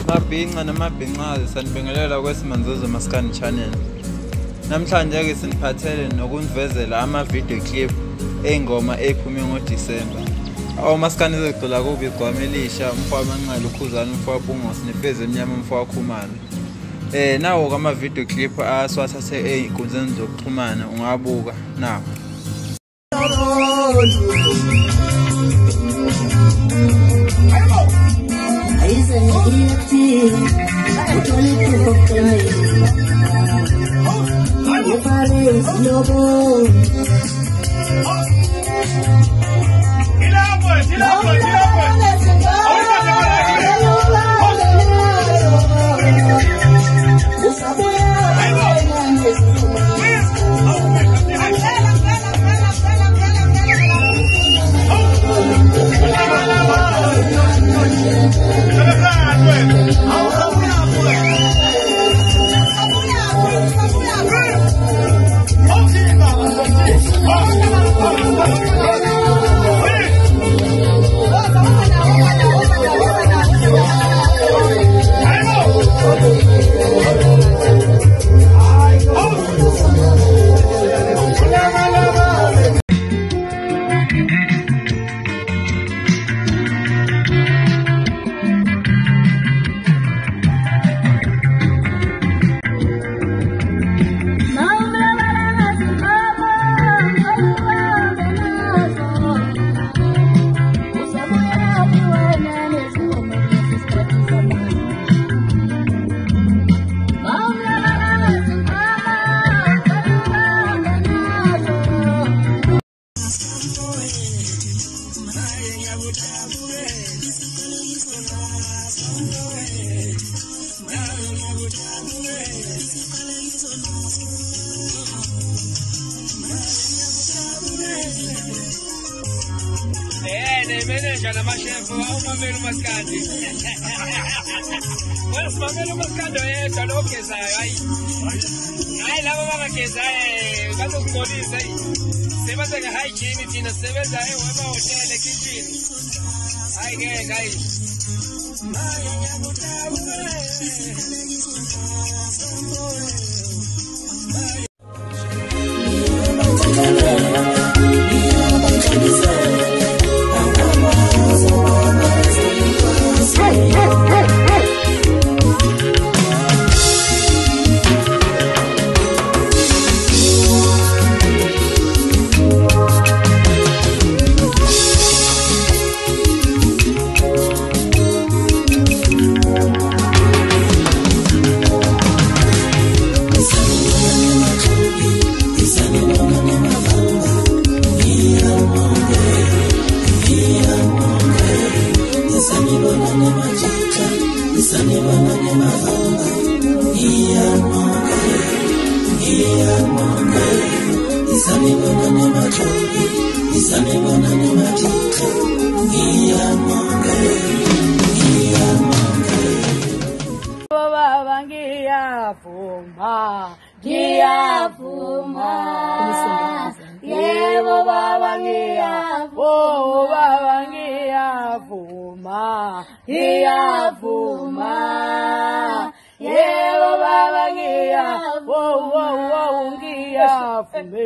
Mabhinqa namabhinqazi sanibingelela kwesimanzozo Maskand channel. Namhlanje ke siniphathele nokunivezela ama-video clip engoma ephumile ngoDisemba. Maskand izogcila kubi igwama elisha, umfwa amanqala ukhuzana, umfwa wabungosi nefezi emnyama, umfwa wakhumalo. Nawo ama-video clip aswathathe ey'nkundleni zokuxhumana ungabuka nawo. Manager na mashefu au mamelo Maskand. Wala mamelo Maskand yeye nokeza ai. Ai lava bakeza ngazo kupolisa ai. Sebenza ka hygiene tina sebenza wema hotel kitchen. Ai guys.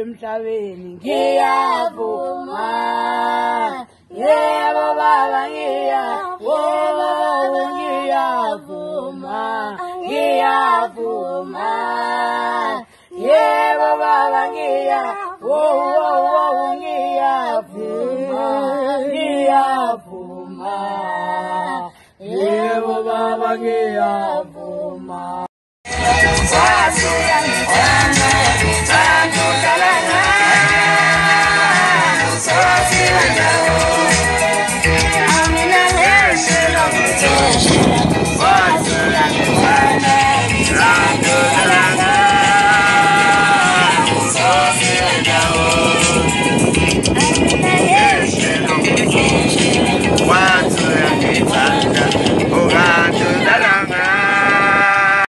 Emhlabeni ngiyavuma, yebo baba ngiyavuma, ngiyavuma, yebo baba ngiyavuma, ngiyavuma, yebo baba ngiyavuma.